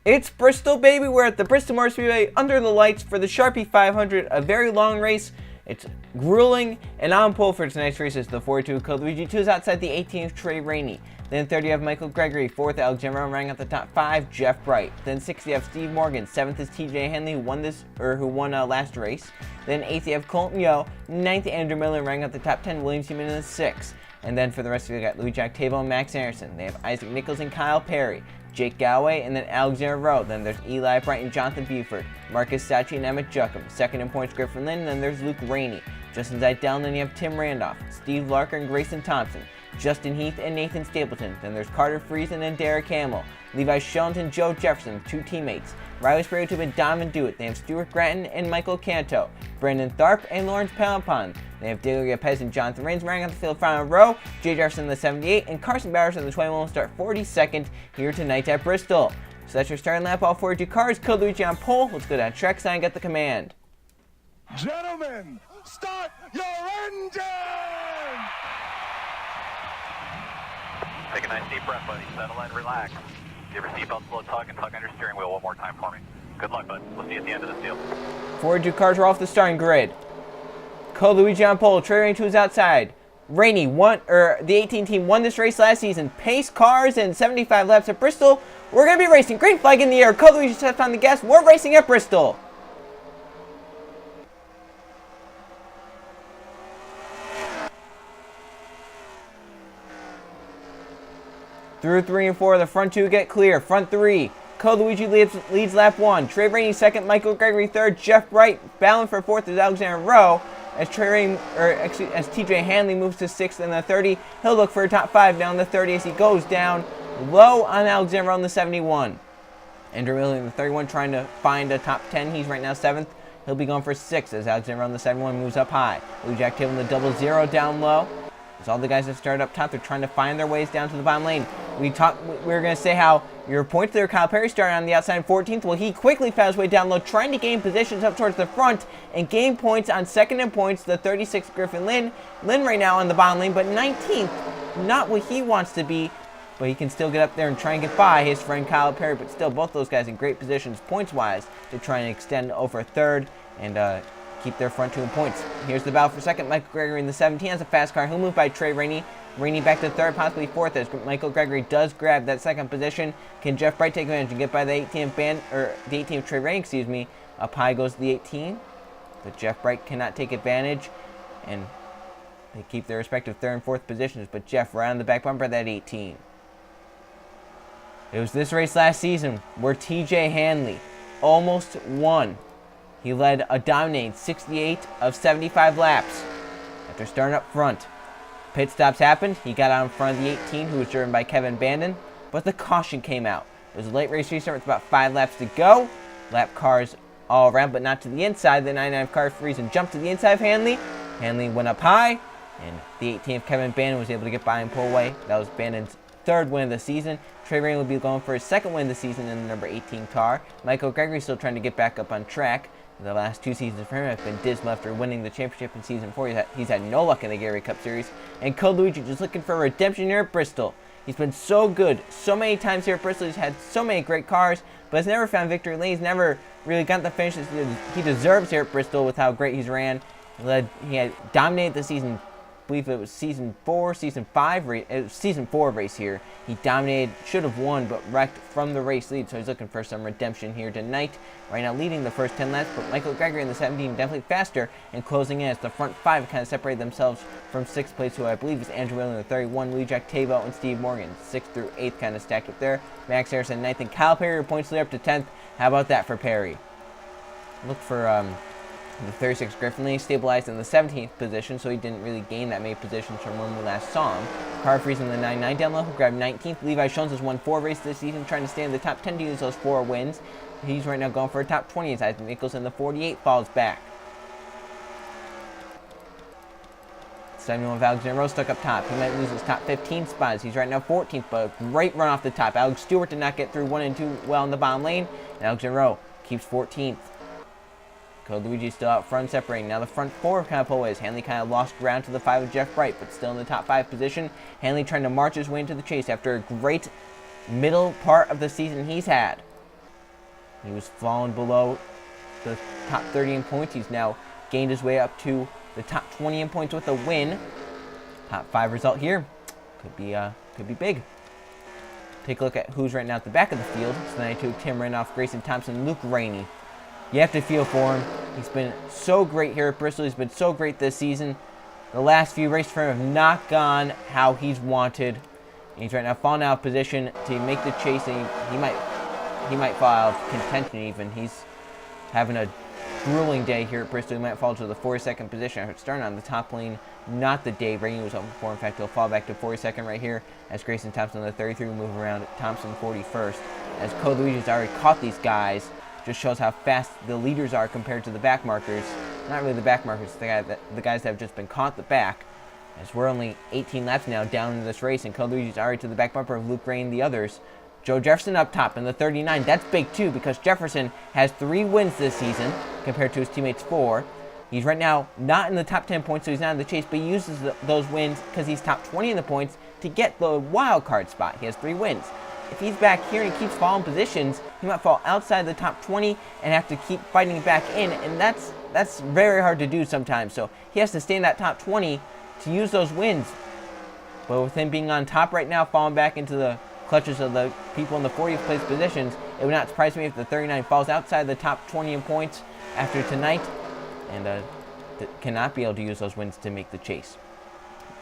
It's Bristol, baby. We're at the Bristol Motor Speedway under the lights for the Sharpie 500, a very long race. It's grueling, and on pole for tonight's race is the 42 Code Luigi. 2 is outside the 18th, Trey Rainey. Then 30 you have Michael Gregory. 4th, Alexander running out the top 5, Jeff Bright. Then 6th you have Steve Morgan. 7th is TJ Henley, who won last race. Then 8th you have Colton Yo. 9th, Andrew Miller running out the top 10, William Seaman in the 6th. And then for the rest of you, got Louis Jack Tabo and Max Anderson. They have Isaac Nichols and Kyle Perry, Jake Galloway, and then Alexander Rowe. Then there's Eli Bright and Jonathan Buford, Marcus Sachi and Emmett Juckham. 2nd in points, Griffin Lynn, and then there's Luke Rainey. Justin Zeidel, and then you have Tim Randolph, Steve Larker and Grayson Thompson, Justin Heath and Nathan Stapleton. Then there's Carter Friesen and Derek Hamill, Levi Schoent and Joe Jefferson, 2 teammates, Riley Spraytube and Donovan Dewitt. They have Stuart Gratton and Michael Canto, Brandon Tharp and Lawrence Palapon. They have Diego Yepes and Jonathan Rains running out the field final row. Jay Jefferson in the 78 and Carson Bowers in the 21 will start 42nd here tonight at Bristol. So that's your starting lap. All 42 cars. Code Luigi on pole. Let's go down track sign and get the command. Gentlemen, start your engine! Take a nice deep breath, buddy. Settle in, relax. Give your seatbelt a slow tug and tug on your steering wheel one more time for me. Good luck, bud. We'll see you at the end of this deal. 42 cars are off the starting grid. Code Luigi on pole. Trey Rainey 2 is outside. Rainey the 18 team won this race last season. Pace cars and 75 laps at Bristol. We're going to be racing. Green flag in the air. Code Luigi steps on the gas. We're racing at Bristol. Through 3 and 4, the front 2 get clear. Front 3, Code Luigi leads lap 1. Trey Rainey 2nd, Michael Gregory 3rd, Jeff Bright battling for 4th is Alexander Rowe. As TJ Hanley moves to 6th in the 30, he'll look for a top 5 down the 30 as he goes down low on Alexander Rowe in the 71. Andrew Miller in the 31 trying to find a top 10. He's right now 7th. He'll be going for 6th as Alexander Rowe in the 71 moves up high. Louis Jack Table in the 00 down low. As all the guys that started up top, they're trying to find their ways down to the bottom lane. We were going to say how your points there, Kyle Perry started on the outside 14th. Well, he quickly found his way down low, trying to gain positions up towards the front and gain points on 2nd in points, the 36th Griffin Lynn. Lynn right now on the bottom lane, but 19th, not what he wants to be, but he can still get up there and try and get by his friend Kyle Perry. But still, both those guys in great positions points-wise to try and extend over 3rd and keep their front 2 in points. Here's the battle for 2nd. Michael Gregory in the 17 has a fast car. He'll move by Trey Rainey. Rainey back to 3rd, possibly 4th as Michael Gregory does grab that 2nd position. Can Jeff Bright take advantage and get by the 18th Trey Rainey, excuse me. Up high goes the 18. But Jeff Bright cannot take advantage, and they keep their respective 3rd and 4th positions. But Jeff right on the back bumper of that 18. It was this race last season where TJ Hanley almost won. He led a dominating 68 of 75 laps after starting up front. Pit stops happened. He got out in front of the 18, who was driven by Kevin Bandon, but the caution came out. It was a late race restart with about 5 laps to go. Lap cars all around, but not to the inside. The 99 car frees and jumped to the inside of Hanley. Hanley went up high, and the 18th Kevin Bandon was able to get by and pull away. That was Bandon's 3rd win of the season. Trey Rainey will be going for his 2nd win of the season in the number 18 car. Michael Gregory still trying to get back up on track. The last 2 seasons for him have been dismal after winning the championship in Season 4. He's had no luck in the Gatorade Cup Series. And Code Luigi just looking for redemption here at Bristol. He's been so good so many times here at Bristol. He's had so many great cars, but has never found victory lane. He's never really gotten the finishes he deserves here at Bristol with how great he's ran. He had dominated the season. I believe it was season 4 race here. He dominated, should have won, but wrecked from the race lead, so he's looking for some redemption here tonight. Right now leading the first 10 laps, but Michael Gregory in the 17 definitely faster and closing in as the front 5 kind of separated themselves from 6th place, who I believe is Andrew Miller in the 31, Louis Jack Tabo and Steve Morgan. 6th through 8th kind of stacked up there. Max Harrison 9th, and Kyle Perry points lead up to 10th. How about that for Perry? Look for the 36 Griffin Lee stabilized in the 17th position, so he didn't really gain that many positions from when we last saw him. Car Freeze in the 99 down low, who grabbed 19th. Levi Schoent has won 4 races this season, trying to stay in the top 10 to use those 4 wins. He's right now going for a top 20 as Isaac Nichols in the 48 falls back. 71 of Alexander Rowe stuck up top. He might lose his top 15 spots. He's right now 14th, but a great run off the top. Alex Stewart did not get through 1 and 2 well in the bottom lane, and Alexander Rowe keeps 14th. Code Luigi still out front separating. Now the front 4 kind of pull away as Hanley kind of lost ground to the 5 of Jeff Bright, but still in the top 5 position. Hanley trying to march his way into the chase after a great middle part of the season he's had. He was falling below the top 30 in points. He's now gained his way up to the top 20 in points with a win. Top 5 result here. Could be big. Take a look at who's right now at the back of the field. It's 92, Tim Renoff, Grayson Thompson, Luke Rainey. You have to feel for him. He's been so great here at Bristol. He's been so great this season. The last few races for him have not gone how he's wanted. And he's right now falling out of position to make the chase, and he might fall out of contention even. He's having a grueling day here at Bristol. He might fall to the 42nd position after starting on the top lane. Not the day Rainey was up before. In fact, he'll fall back to 42nd right here as Grayson Thompson on the 33 will move around Thompson 41st. As Code Luigi's already caught these guys, just shows how fast the leaders are compared to the back markers. Not really the back markers, the guys that have just been caught at the back. As we're only 18 laps now down in this race, and Code Luigi's already to the back bumper of Luke Rain and the others. Joe Jefferson up top in the 39. That's big too, because Jefferson has 3 wins this season compared to his teammates' 4. He's right now not in the top 10 points, so he's not in the chase, but he uses those wins because he's top 20 in the points to get the wild card spot. He has 3 wins. If he's back here and he keeps falling positions, he might fall outside the top 20 and have to keep fighting back in, and that's very hard to do sometimes. So he has to stay in that top 20 to use those wins. But with him being on top right now, falling back into the clutches of the people in the 40th place positions, it would not surprise me if the 39 falls outside the top 20 in points after tonight, and cannot be able to use those wins to make the chase.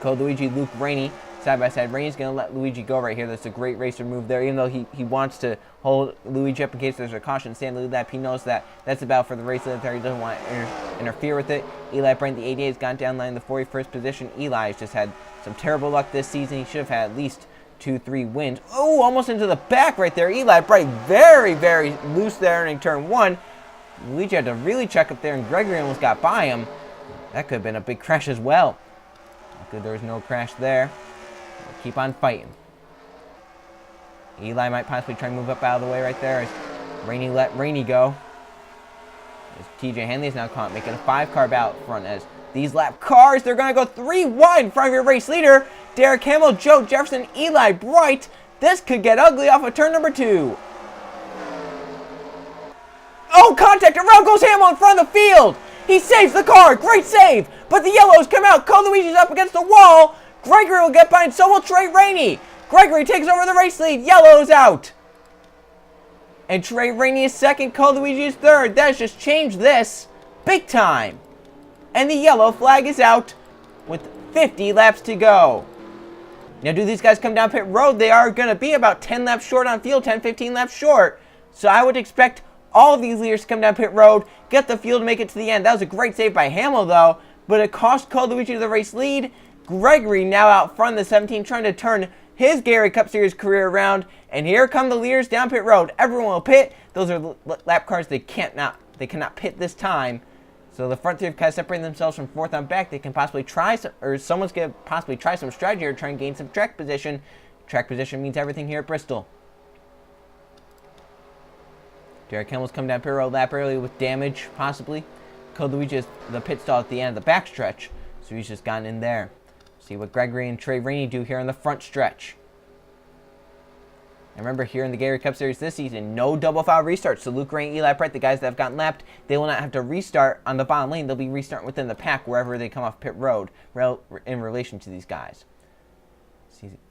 Code Luigi, Luke Rainey, side by side. Rainey's going to let Luigi go right here. That's a great racer move there. Even though he wants to hold Luigi up in case there's a caution stand lead lap, he knows that that's about for the race lead there. He doesn't want to interfere with it. Eli Brent, the 88, has gone down line in the 41st position. Eli has just had some terrible luck this season. He should have had at least 2-3 wins. Oh, almost into the back right there. Eli Bright very, very loose there in turn 1. Luigi had to really check up there, and Gregory almost got by him. That could have been a big crash as well. Good, there was no crash there. We'll keep on fighting. Eli might possibly try and move up out of the way right there as Rainey let Rainey go. As TJ Hanley is now caught, making a 5-car out front as these lap cars, they're going to go 3 wide in front of your race leader, Derek Hamill, Joe Jefferson, Eli Bright. This could get ugly off of turn number 2. Oh, contact, around goes Hamill in front of the field. He saves the car, great save, but the yellows come out. Code Luigi's up against the wall. Gregory will get by, and so will Trey Rainey. Gregory takes over the race lead, yellows out. And Trey Rainey is second, Code Luigi is third. That has just changed this big time. And the yellow flag is out with 50 laps to go. Now, do these guys come down pit road? They are going to be about 10 laps short on field, 10, 15 laps short. So I would expect all of these leaders to come down pit road, get the field to make it to the end. That was a great save by Hamill, though, but it cost Code Luigi the race lead. Gregory now out front, the 17, trying to turn his Gary Cup Series career around. And here come the leaders down pit road. Everyone will pit. Those are lap cars they cannot pit this time. So the front 3 have kind of separated themselves from 4th on back. They can possibly try some, or someone's going to possibly try some strategy here to try and gain some track position. Track position means everything here at Bristol. Derek Hamill's come down pit road lap early with damage, possibly. Code Luigi is the pit stall at the end of the back stretch, so he's just gotten in there. See what Gregory and Trey Rainey do here in the front stretch. And remember, here in the Gary Cup Series this season, no double foul restarts. So Luke Rainey, Eli Pratt, the guys that have gotten lapped, they will not have to restart on the bottom lane. They'll be restarting within the pack wherever they come off pit road in relation to these guys.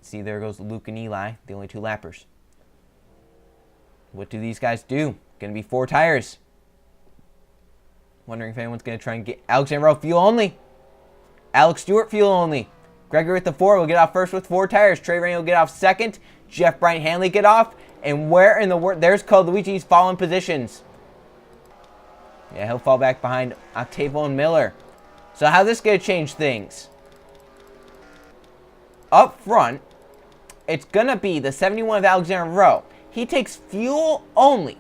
See, there goes Luke and Eli, the only 2 lappers. What do these guys do? Going to be 4 tires. Wondering if anyone's going to try and get Alexander Rowe fuel only. Alex Stewart fuel only. Gregory with the 4 will get off first with 4 tires. Trey Rainey will get off second. Jeff Bryant Hanley get off. And where in the world? There's Code Luigi's fallen positions. Yeah, he'll fall back behind Octavo and Miller. So how's this going to change things? Up front, it's going to be the 71 of Alexander Rowe. He takes fuel only.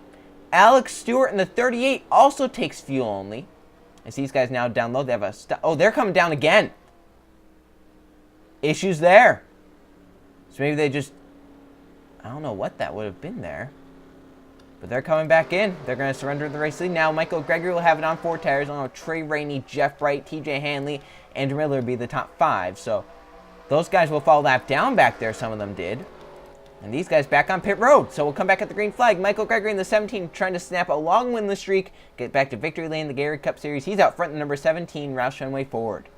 Alex Stewart in the 38 also takes fuel only. As these guys now down low, they have a... oh, they're coming down again. Issues there. So maybe they just... I don't know what that would have been there. But they're coming back in. They're going to surrender the race lead. Now Michael Gregory will have it on 4 tires. Along with Trey Rainey, Jeff Bright, TJ Hanley, Andrew Miller will be the top 5. So those guys will fall lap down back there. Some of them did. And these guys back on pit road. So we'll come back at the green flag. Michael Gregory in the 17 trying to snap a long winless streak. Get back to victory lane in the Gatorade Cup Series. He's out front in number 17, Roush Fenway Ford.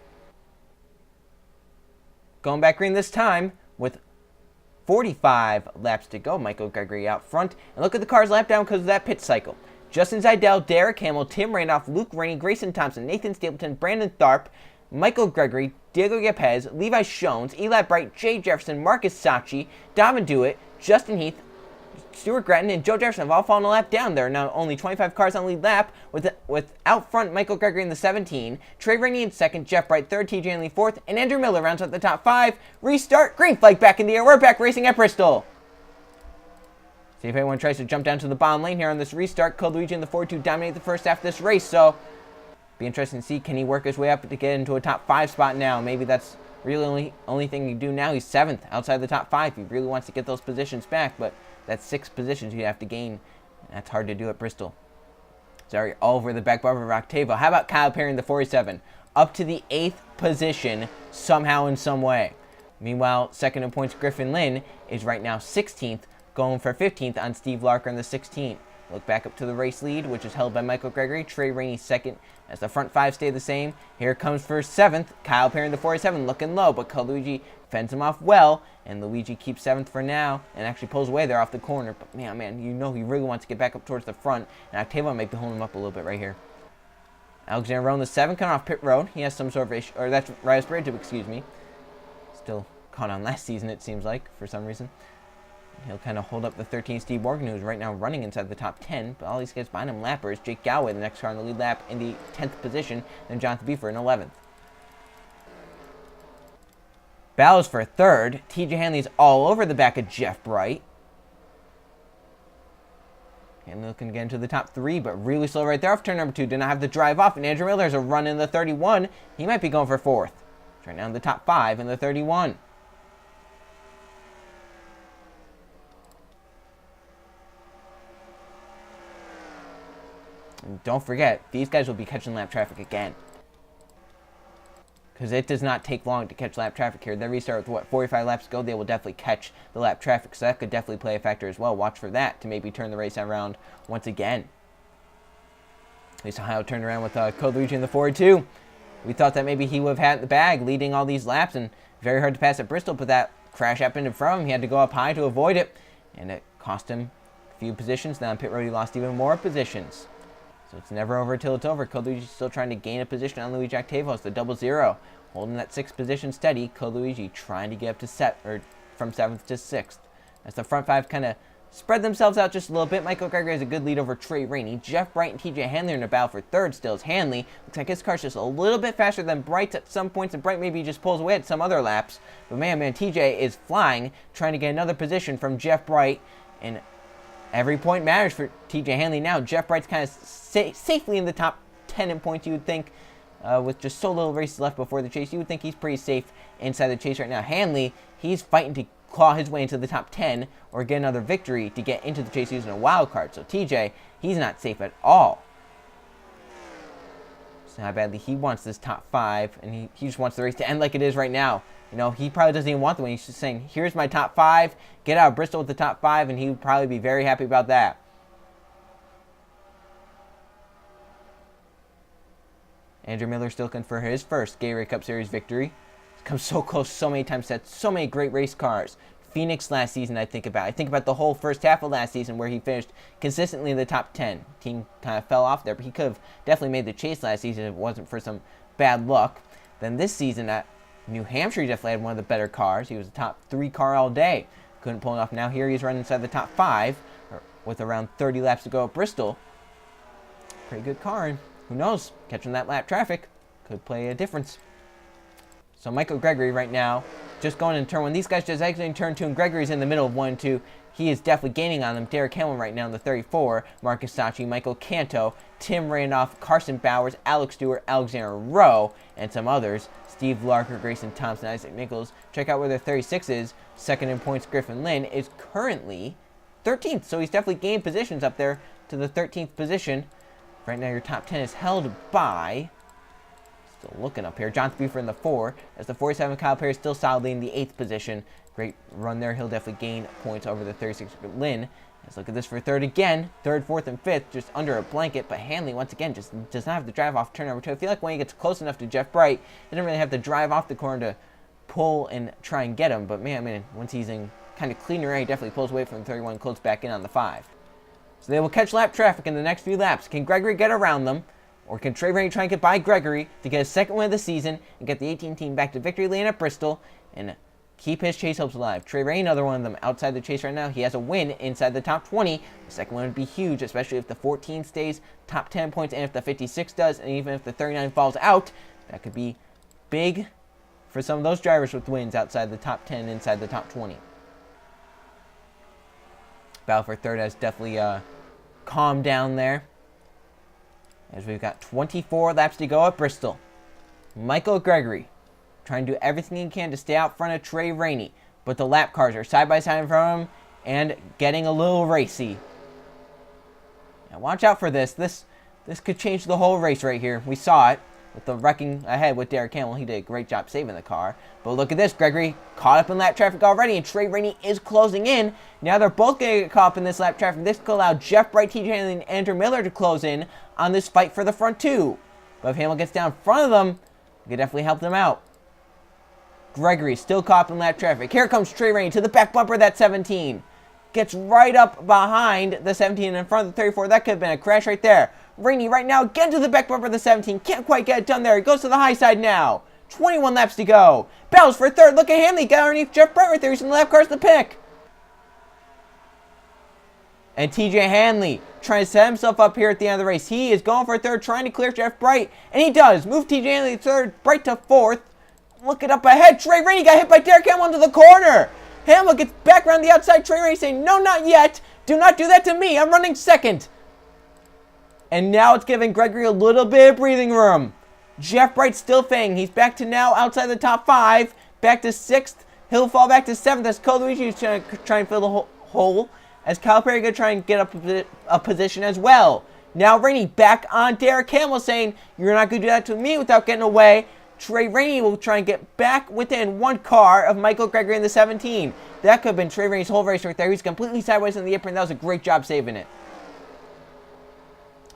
Going back green this time with 45 laps to go. Michael Gregory out front. And look at the cars lap down because of that pit cycle. Justin Zeidel, Derek Hamill, Tim Randolph, Luke Rainey, Grayson Thompson, Nathan Stapleton, Brandon Tharp, Michael Gregory, Diego Yepes, Levi Shones, Eli Bright, Jay Jefferson, Marcus Sachi, Davin Dewitt, Justin Heath, Stuart Gretton, and Joe Jefferson have all fallen a lap down. There are now only 25 cars on the lead lap, with out front Michael Gregory in the 17, Trey Rainey in second, Jeff Bright third, TJ Hanley fourth, and Andrew Miller rounds out the top 5. Restart, green flag back in the air. We're back racing at Bristol. See if anyone tries to jump down to the bottom lane here on this restart. Code Luigi in the 4-2 dominate the first half of this race, so be interesting to see, can he work his way up to get into a top 5 spot now? Maybe that's really only thing he can do now. He's 7th outside the top 5. He really wants to get those positions back, but that's 6 positions you have to gain. That's hard to do at Bristol. Sorry, all over the back bumper of Octavo. How about Kyle Perry in the 47? Up to the 8th position somehow in some way. Meanwhile, second in points Griffin Lynn is right now 16th, going for 15th on Steve Larker in the 16. Look back up to the race lead, which is held by Michael Gregory. Trey Rainey second as the front 5 stay the same. Here comes for 7th, Kyle Perry in the 47, looking low, but Luigi fends him off well, and Luigi keeps 7th for now, and actually pulls away there off the corner. But man, you know he really wants to get back up towards the front, and Octavio might be holding him up a little bit right here. Alexander Rowe in the 7, coming off pit road. He has some sort of issue, or that's Rias Bridge, excuse me. Still caught on last season, it seems like, for some reason. He'll kind of hold up the 13 Steve Morgan, who's right now running inside the top 10. But all these guys behind him lappers. Jake Galway, the next car on the lead lap, in the 10th position. And Jonathan Beefer in 11th. Ballas for 3rd. TJ Hanley's all over the back of Jeff Bright. Hanley looking to get into the top 3, but really slow right there off turn number 2. Did not have the drive off. And Andrew Miller has a run in the 31. He might be going for 4th. He's right now in the top 5 in the 31. And don't forget, these guys will be catching lap traffic again. Because it does not take long to catch lap traffic here. They restart with, 45 laps to go. They will definitely catch the lap traffic. So that could definitely play a factor as well. Watch for that to maybe turn the race around once again. At least Ohio turned around with Code Luigi in the 4-2. We thought that maybe he would have had the bag leading all these laps. And very hard to pass at Bristol. But that crash happened in front of him. He had to go up high to avoid it. And it cost him a few positions. Now on pit road he lost even more positions. So it's never over till it's over. Code Luigi's still trying to gain a position on Luigi Octavio. It's the 0-0. Holding that 6th position steady. Code Luigi trying to get up to from 7th to 6th. As the front 5 kind of spread themselves out just a little bit. Michael Gregory has a good lead over Trey Rainey. Jeff Bright and TJ Hanley are in a battle for 3rd still. As Hanley looks like his car's just a little bit faster than Bright's at some points, and Bright maybe just pulls away at some other laps. But man, TJ is flying, trying to get another position from Jeff Bright, and every point matters for TJ Hanley now. Jeff Bright's kind of safely in the top 10 in points, you would think. With just so little races left before the chase, you would think he's pretty safe inside the chase right now. Hanley, he's fighting to claw his way into the top 10 or get another victory to get into the chase using a wild card. So TJ, he's not safe at all. So how badly he wants this top 5, and he just wants the race to end like it is right now. You know, he probably doesn't even want the win. He's just saying, here's my top 5, get out of Bristol with the top 5, and he would probably be very happy about that. Andrew Miller still looking for his first Gatorade Cup Series victory. He's come so close so many times, had so many great race cars. Phoenix last season I think about the whole first half of last season where he finished consistently in the top 10. Team kind of fell off there, but he could have definitely made the chase last season if it wasn't for some bad luck. Then this season at New Hampshire, he definitely had one of the better cars. He was a top 3 car all day. Couldn't pull it off. Now here he's running inside the top 5 with around 30 laps to go at Bristol. Pretty good car, and who knows, catching that lap traffic could play a difference. So Michael Gregory right now just going in turn 1. These guys just exiting turn 2, and Gregory's in the middle of 1 and 2. He is definitely gaining on them. Derek Hamill right now in the 34. Marcus Sachi, Michael Canto, Tim Randolph, Carson Bowers, Alex Stewart, Alexander Rowe, and some others. Steve Larker, Grayson Thompson, Isaac Nichols. Check out where their 36 is. Second in points, Griffin Lynn is currently 13th. So he's definitely gained positions up there to the 13th position. Right now your top 10 is held by, Still looking up here. Johnson Buford in the 4. As the 47, Kyle Perry still solidly in the 8th position. Great run there. He'll definitely gain points over the 36 Lynn. Let's look at this for third again. Third, fourth, and fifth, just under a blanket. But Hanley, once again, just does not have to drive off turn number 2. I feel like when he gets close enough to Jeff Bright, he doesn't really have to drive off the corner to pull and try and get him. But man, once he's in kind of cleaner air, he definitely pulls away from the 31, close back in on the 5. So they will catch lap traffic in the next few laps. Can Gregory get around them? Or can Trey Rainey try and get by Gregory to get his second win of the season and get the 18 team back to victory lane at Bristol and keep his chase hopes alive? Trey Rainey, another one of them outside the chase right now. He has a win inside the top 20. The second one would be huge, especially if the 14 stays top 10 points and if the 56 does, and even if the 39 falls out. That could be big for some of those drivers with wins outside the top 10, inside the top 20. Battle for third has definitely calmed down there, as we've got 24 laps to go at Bristol. Michael Gregory trying to do everything he can to stay out front of Trey Rainey, but the lap cars are side by side in front of him and getting a little racy. Now watch out for this. This could change the whole race right here. We saw it with the wrecking ahead with Derek Campbell. He did a great job saving the car. But look at this. Gregory caught up in lap traffic already, and Trey Rainey is closing in. Now they're both going to get caught up in this lap traffic. This could allow Jeff Bright, TJ Hanley, and Andrew Miller to close in on this fight for the front 2. But if Hamilton gets down in front of them, it could definitely help them out. Gregory still caught up in lap traffic. Here comes Trey Rainey to the back bumper of that 17. Gets right up behind the 17 in front of the 34. That could have been a crash right there. Rainey right now again to the back bumper of the 17. Can't quite get it done there. He goes to the high side now. 21 laps to go. Battles for third. Look at Hanley. Got underneath Jeff Bright right there. He's in the lap cars to pick. And TJ Hanley trying to set himself up here at the end of the race. He is going for third, trying to clear Jeff Bright. And he does. Move TJ Hanley to third, Bright to fourth. Looking up ahead. Trey Rainey got hit by Derek Campbell into the corner. Hamlin gets back around the outside. Trey Rainey saying, no, not yet. Do not do that to me. I'm running second. And now it's giving Gregory a little bit of breathing room. Jeff Bright still fang. He's back to now outside the top 5. Back to 6th. He'll fall back to 7th as Cole Luigi is trying to fill the hole. As Kyle Perry going to try and get up a position as well. Now Rainey back on Derek Campbell saying, you're not going to do that to me without getting away. Trey Rainey will try and get back within one car of Michael Gregory in the 17. That could have been Trey Rainey's whole race right there. He's completely sideways in the apron. That was a great job saving it.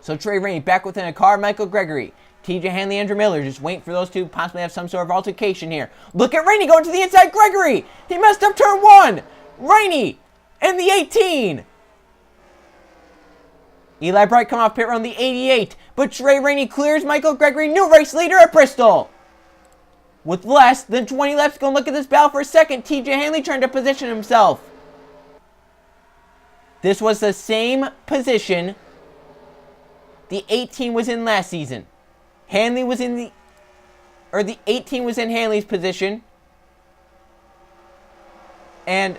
So Trey Rainey back within a car. Michael Gregory, TJ Hanley, Andrew Miller just waiting for those two to possibly have some sort of altercation here. Look at Rainey going to the inside. Gregory, he messed up turn 1. Rainey in the 18. Eli Bright come off pit road the 88. But Trey Rainey clears Michael Gregory, new race leader at Bristol. With less than 20 laps to go, look at this battle for a second. TJ Hanley trying to position himself. This was the same position the 18 was in last season. Hanley was in the 18 was in Hanley's position. And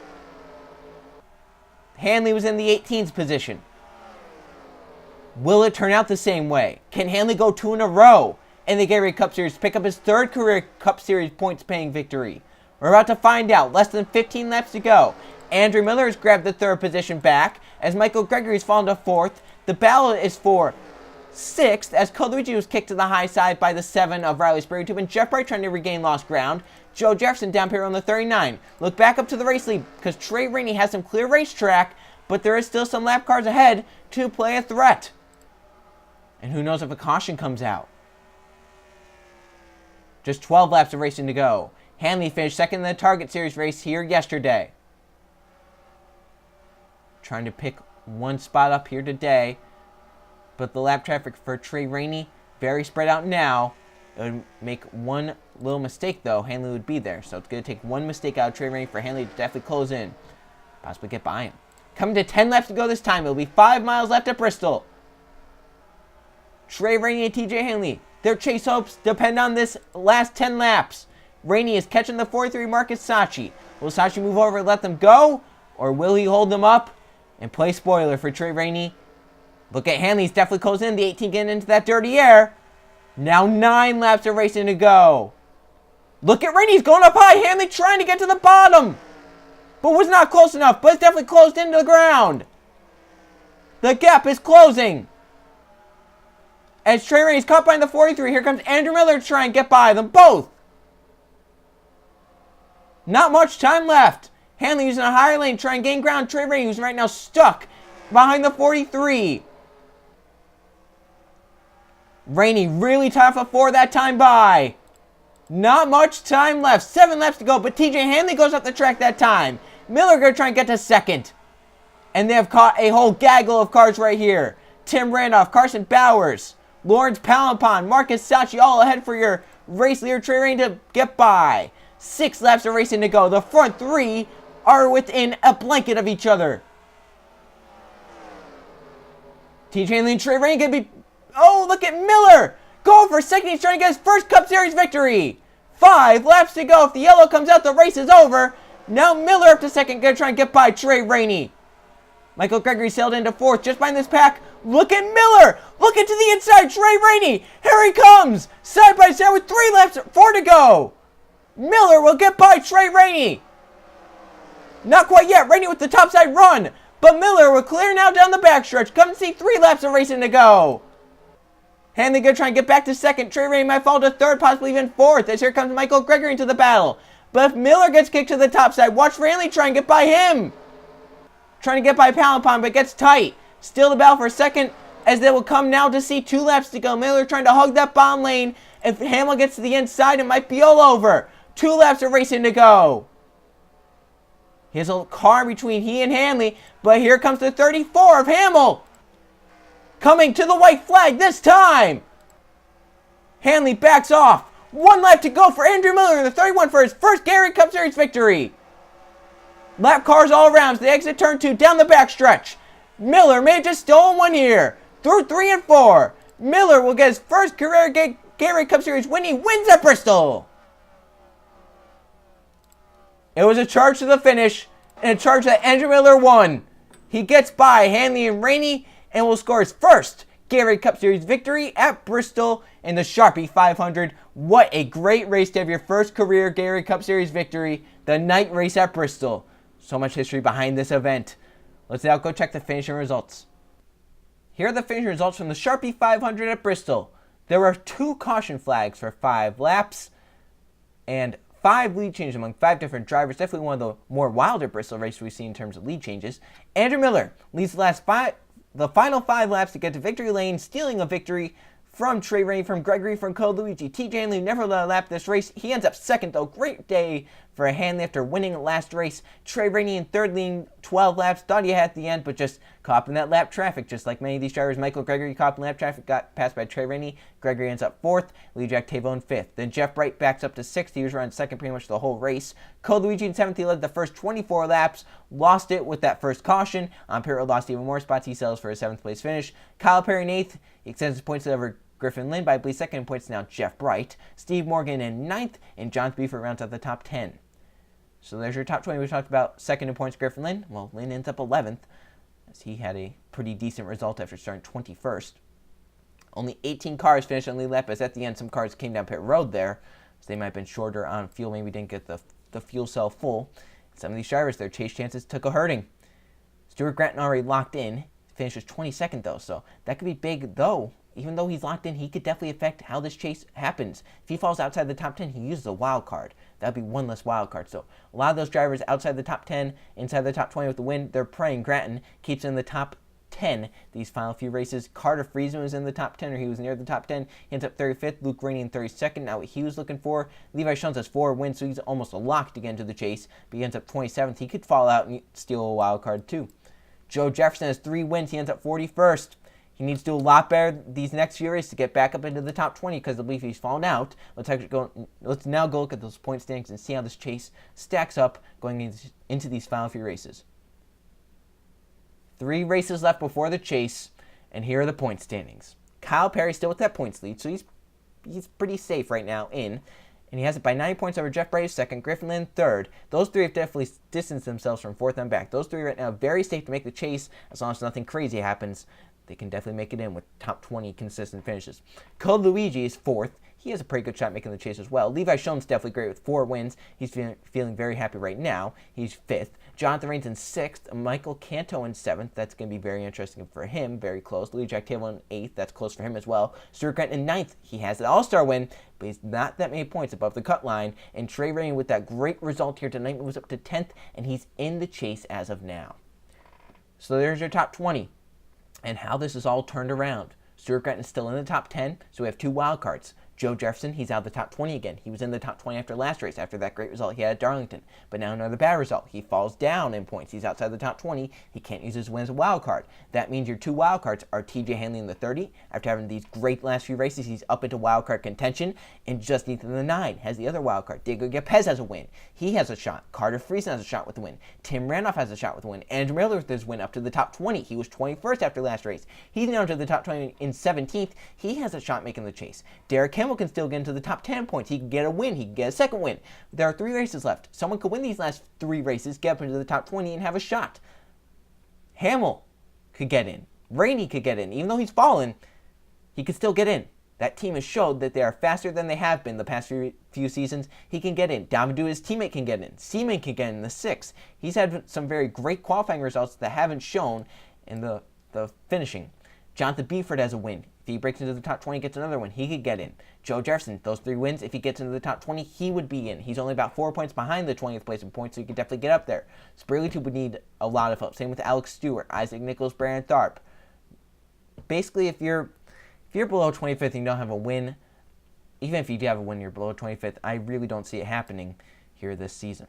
Hanley was in the 18's position. Will it turn out the same way? Can Hanley go 2 in a row in the Gatorade Cup Series, pick up his 3rd career Cup Series points-paying victory? We're about to find out. Less than 15 laps to go. Andrew Miller has grabbed the 3rd position back as Michael Gregory's fallen to 4th. The battle is for 6th as Cole Luigi was kicked to the high side by the 7 of Riley Spurgeon and Jeff Bright trying to regain lost ground. Joe Jefferson down here on the 39. Look back up to the race lead because Trey Rainey has some clear racetrack, but there is still some lap cars ahead to play a threat. And who knows if a caution comes out. Just 12 laps of racing to go. Hanley finished second in the Target Series race here yesterday. Trying to pick one spot up here today. But the lap traffic for Trey Rainey, very spread out now. It would make one little mistake, though. Hanley would be there. So it's going to take one mistake out of Trey Rainey for Hanley to definitely close in. Possibly get by him. Coming to 10 laps to go this time. It'll be 5 miles left at Bristol. Trey Rainey and TJ Hanley, their chase hopes depend on this last 10 laps. Rainey is catching the 43 Marcus Sachi. Will Sachi move over and let them go? Or will he hold them up and play spoiler for Trey Rainey? Look at Hanley. He's definitely closing in. The 18 getting into that dirty air. Now 9 laps of racing to go. Look at Rainey. He's going up high. Hanley trying to get to the bottom. But was not close enough. But it's definitely closed into the ground. The gap is closing. As Trey Rainey's caught by the 43, here comes Andrew Miller to try and get by them both. Not much time left. Hanley using a higher lane, trying to gain ground. Trey Rainey, who's right now stuck behind the 43. Rainey really tough a 4 that time by. Not much time left. 7 laps to go, but TJ Hanley goes up the track that time. Miller going to try and get to second. And they have caught a whole gaggle of cars right here. Tim Randolph, Carson Bowers, Lawrence Palampon, Marcus Sachi all ahead for your race leader Trey Rainey to get by. 6 laps of racing to go. The front 3 are within a blanket of each other. TJ Hanley and Trey Rainey going to be... Oh, look at Miller! Going for a second, he's trying to get his first Cup Series victory. 5 laps to go. If the yellow comes out, the race is over. Now Miller up to second, going to try and get by Trey Rainey. Michael Gregory sailed into 4th just behind this pack. Look at Miller! Look into the inside, Trey Rainey! Here he comes! Side by side with 3 laps, 4 to go. Miller will get by Trey Rainey. Not quite yet. Rainey with the topside run. But Miller will clear now down the backstretch. Come and see 3 laps of racing to go. Hanley going to try and get back to second. Trey Rainey might fall to 3rd, possibly even 4th, as here comes Michael Gregory into the battle. But if Miller gets kicked to the top side, watch Hanley try and get by him. Trying to get by Palampon, but gets tight. Still the battle for second, as they will come now to see 2 laps to go. Miller trying to hug that bottom lane. If Hamill gets to the inside, it might be all over. 2 laps of racing to go. Here's a car between he and Hanley, but here comes the 34 of Hamill. Coming to the white flag this time. Hanley backs off. 1 lap to go for Andrew Miller in the 31 for his first Gatorade Cup Series victory. Lap cars all around as they exit turn 2 down the backstretch. Miller may have just stolen one here. Through 3 and 4. Miller will get his first career Gatorade Cup Series win. He wins at Bristol. It was a charge to the finish and a charge that Andrew Miller won. He gets by Hanley and Rainey and will score his first Gatorade Cup Series victory at Bristol in the Sharpie 500. What a great race to have your first career Gatorade Cup Series victory, the night race at Bristol. So much history behind this event. Let's now go check the finishing results. Here are the finishing results from the Sharpie 500 at Bristol. There were 2 caution flags for 5 laps and 5 lead changes among 5 different drivers. Definitely one of the more wilder Bristol races we've seen in terms of lead changes. Andrew Miller leads the final 5 laps to get to victory lane, stealing a victory from Trey Rainey, from Gregory, from Code Luigi. TJ Hanley never let a lap this race. He ends up second, though. Great day for Hanley after winning last race. Trey Rainey in 3rd, leading 12 laps. Thought he had at the end, but just caught up in that lap traffic. Just like many of these drivers, Michael Gregory caught up in lap traffic, got passed by Trey Rainey. Gregory ends up 4th. Lee Jack Tavo in 5th. Then Jeff Bright backs up to 6th. He was around 2nd pretty much the whole race. Code Luigi in 7th. He led the first 24 laps. Lost it with that first caution. Pirro lost even more spots. He settles for a 7th place finish. Kyle Perry in 8th. He extends his points over Griffin Lynn by, I believe, 2nd in points now Jeff Bright. Steve Morgan in 9th, and John Beaver rounds out the top 10. So there's your top 20. We talked about 2nd in points Griffin Lynn. Well, Lynn ends up 11th, as he had a pretty decent result after starting 21st. Only 18 cars finished on lead lap, as at the end some cars came down pit road there, so they might have been shorter on fuel, maybe didn't get the fuel cell full. Some of these drivers, their chase chances took a hurting. Stuart Gratton already locked in, finishes 22nd though, so that could be big though. Even though he's locked in, he could definitely affect how this chase happens. If he falls outside the top 10, he uses a wild card. That would be one less wild card. So a lot of those drivers outside the top 10, inside the top 20 with the win, they're praying Gratton keeps in the top 10 these final few races. Carter Friesman was in the top 10, or he was near the top 10. He ends up 35th. Luke Rainey in 32nd. Not what he was looking for. Levi Shuns has 4 wins, so he's almost locked to get into the chase. But he ends up 27th. He could fall out and steal a wild card too. Joe Jefferson has 3 wins. He ends up 41st. He needs to do a lot better these next few races to get back up into the top 20, because I believe he's fallen out. Let's now go look at those point standings and see how this chase stacks up going into these final few races. 3 races left before the chase, and here are the point standings. Kyle Perry still with that points lead, so he's pretty safe right now in. And he has it by 9 points over Jeff Bray 2nd, Griffin Lynn 3rd. Those 3 have definitely distanced themselves from 4th and back. Those 3 right now very safe to make the chase as long as nothing crazy happens. They can definitely make it in with top 20 consistent finishes. Code Luigi is 4th. he has a pretty good shot making the chase as well. Levi Schoen's definitely great with 4 wins. He's feeling very happy right now. He's 5th. Jonathan Rains in 6th. Michael Canto in 7th. That's going to be very interesting for him. Very close. Lee Jack Table in 8th. That's close for him as well. Stuart Grant in 9th. He has an all-star win, but he's not that many points above the cut line. And Trey Rainey with that great result here tonight moves up to 10th, and he's in the chase as of now. So there's your top 20 and how this is all turned around. Stuart Grant is still in the top 10, so we have 2 wild cards. Joe Jefferson, he's out of the top 20 again. He was in the top 20 after last race, after that great result he had at Darlington. But now another bad result. He falls down in points. He's outside the top 20. He can't use his win as a wild card. That means your 2 wild cards are TJ Hanley in the 30. After having these great last few races, he's up into wild card contention. And Justin in the 9 has the other wild card. Diego Gapez has a win. He has a shot. Carter Friesen has a shot with the win. Tim Randolph has a shot with the win. Andrew Miller with his win up to the top 20. He was 21st after last race. He's now to the top 20 in 17th. He has a shot making the chase. Derek Campbell can still get into the top 10 points. He can get a win. He can get a second win. There are 3 races left. Someone could win these last 3 races, get up into the top 20, and have a shot. Hamill could get in. Rainey could get in. Even though he's fallen, he could still get in. That team has showed that they are faster than they have been the past few seasons. He can get in. Davidu, his teammate, can get in. Seaman can get in the 6th. He's had some very great qualifying results that haven't shown in the finishing. Jonathan Beeford has a win. If he breaks into the top 20, gets another win, he could get in. Joe Jefferson, those 3 wins, if he gets into the top 20, he would be in. He's only about 4 points behind the 20th place in points, so he could definitely get up there. Spurley would need a lot of help. Same with Alex Stewart, Isaac Nichols, Brandon Tharp. Basically, if you're below 25th and you don't have a win, even if you do have a win, you're below 25th, I really don't see it happening here this season.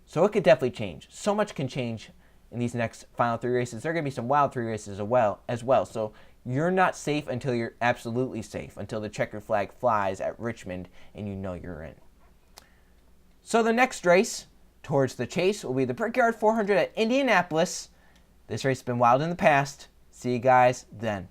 So it could definitely change. So much can change in these next final 3 races. There are going to be some wild 3 races as well. So you're not safe until you're absolutely safe, until the checkered flag flies at Richmond and you know you're in. So the next race towards the chase will be the Brickyard 400 at Indianapolis. This race has been wild in the past. See you guys then.